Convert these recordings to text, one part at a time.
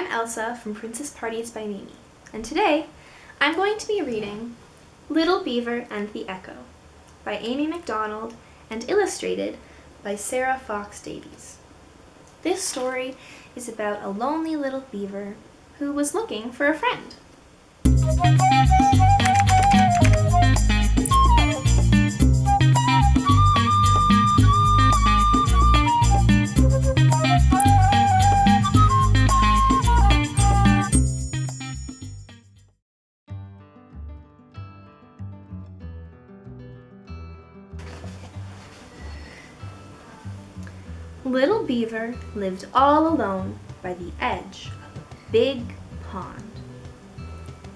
I'm Elsa from Princess Parties by Mimi, and today I'm going to be reading Little Beaver and the Echo by Amy MacDonald and illustrated by Sarah Fox Davies. This story is about a lonely little beaver who was looking for a friend. Little Beaver lived all alone by the edge of a big pond.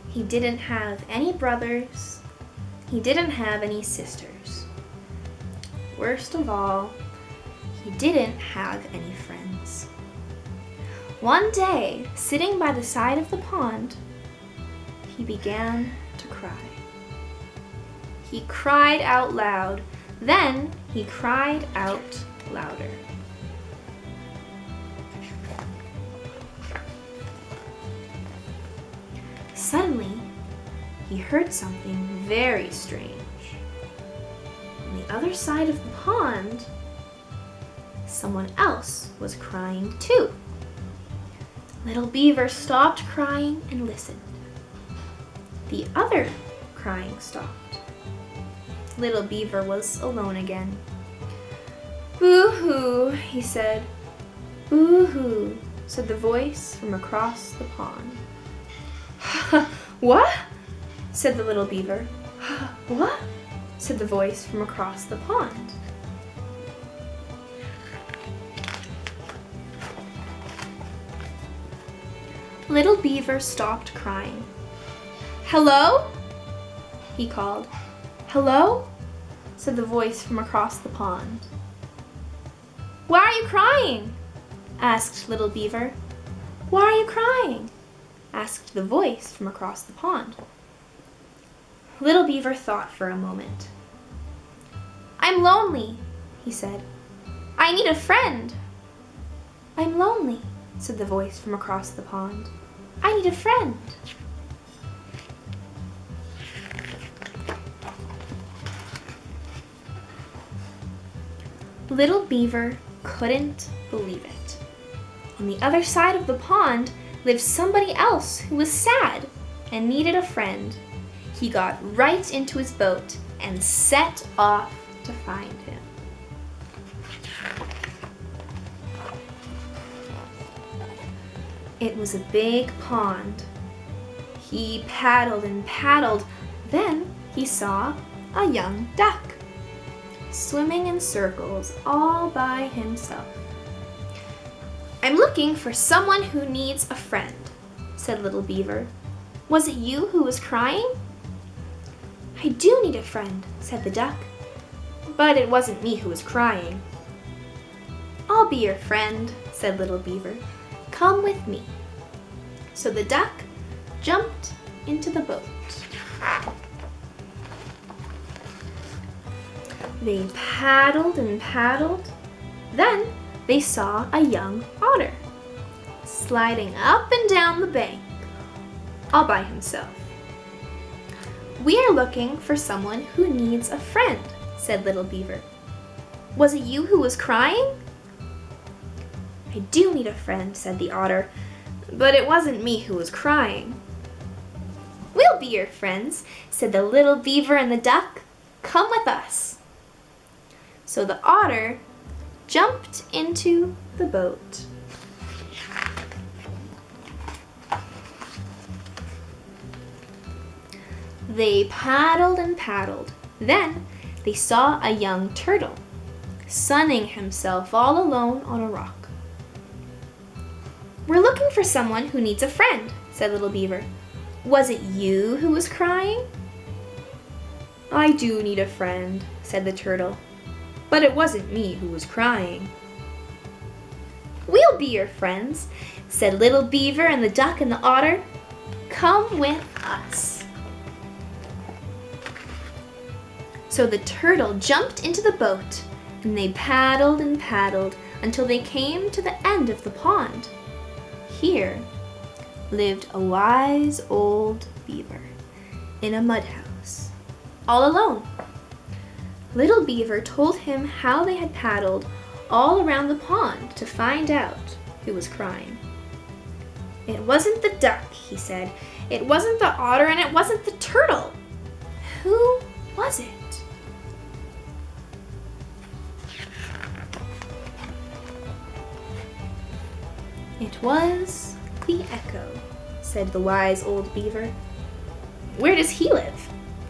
He didn't have any brothers. He didn't have any sisters. Worst of all, he didn't have any friends. One day, sitting by the side of the pond, he began to cry. He cried out loud. Then he cried out louder. Suddenly, he heard something very strange. On the other side of the pond, someone else was crying too. Little Beaver stopped crying and listened. The other crying stopped. Little Beaver was alone again. "Boo-hoo," he said. "Boo-hoo," said the voice from across the pond. "What?" said the little beaver. "What?" said the voice from across the pond. Little Beaver stopped crying. "Hello?" he called. "Hello?" said the voice from across the pond. "Why are you crying?" asked Little Beaver. "Why are you crying?" asked the voice from across the pond. Little Beaver thought for a moment. "I'm lonely," he said. "I need a friend." "I'm lonely," said the voice from across the pond. "I need a friend." Little Beaver couldn't believe it. On the other side of the pond lived somebody else who was sad and needed a friend. He got right into his boat and set off to find him. It was a big pond. He paddled and paddled. Then he saw a young duck swimming in circles all by himself. "I'm looking for someone who needs a friend," said Little Beaver. "Was it you who was crying?" "I do need a friend," said the duck, "but it wasn't me who was crying." "I'll be your friend," said Little Beaver. "Come with me." So the duck jumped into the boat. They paddled and paddled. Then they saw a young otter sliding up and down the bank all by himself. "We are looking for someone who needs a friend," said Little Beaver. "Was it you who was crying?" "I do need a friend," said the otter, "but it wasn't me who was crying." "We'll be your friends," said the little beaver and the duck. "Come with us." So the otter jumped into the boat. They paddled and paddled. Then they saw a young turtle sunning himself all alone on a rock. "We're looking for someone who needs a friend," said Little Beaver. "Was it you who was crying?" "I do need a friend," said the turtle, "but it wasn't me who was crying." "We'll be your friends," said Little Beaver and the duck and the otter. "Come with us." So the turtle jumped into the boat, and they paddled and paddled until they came to the end of the pond. Here, lived a wise old beaver in a mud house, all alone. Little Beaver told him how they had paddled all around the pond to find out who was crying. "It wasn't the duck," he said. "It wasn't the otter, and it wasn't the turtle. Who was it?" "It was the Echo," said the wise old beaver. "Where does he live?"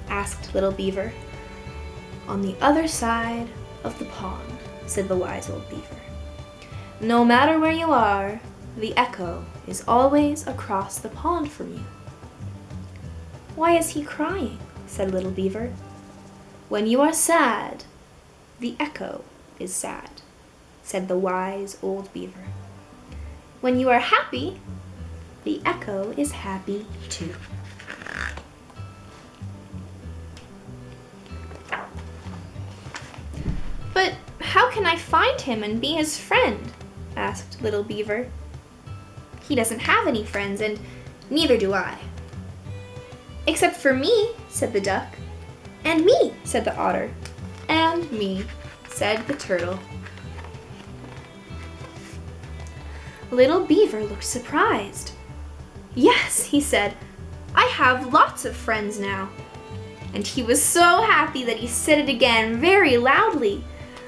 asked Little Beaver. "On the other side of the pond," said the wise old beaver. "No matter where you are, the Echo is always across the pond from you." "Why is he crying?" said Little Beaver. "When you are sad, the Echo is sad," said the wise old beaver. "When you are happy, the Echo is happy too." "But how can I find him and be his friend?" asked Little Beaver. "He doesn't have any friends, and neither do I." "Except for me," said the duck. "And me," said the otter. "And me," said the turtle. Little Beaver looked surprised. "Yes," he said, "I have lots of friends now." And he was so happy that he said it again very loudly.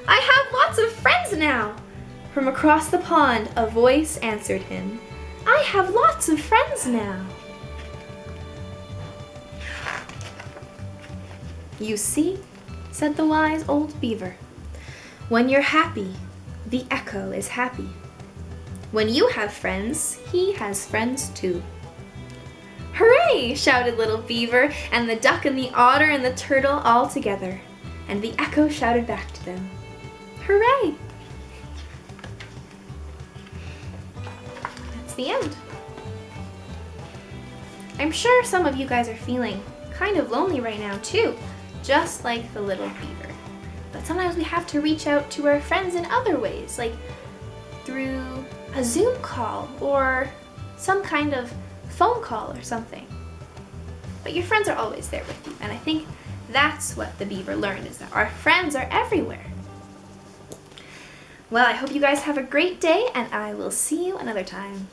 "I have lots of friends now." From across the pond, a voice answered him. "I have lots of friends now." "You see," said the wise old beaver, "when you're happy, the Echo is happy. When you have friends, he has friends too." "Hooray!" shouted Little Beaver, and the duck and the otter and the turtle all together. And the Echo shouted back to them, "Hooray!" That's the end. I'm sure some of you guys are feeling kind of lonely right now too, just like the little beaver. But sometimes we have to reach out to our friends in other ways, like through a Zoom call or some kind of phone call or something. But your friends are always there with you, and I think that's what the beaver learned, is that our friends are everywhere. Well, I hope you guys have a great day, and I will see you another time.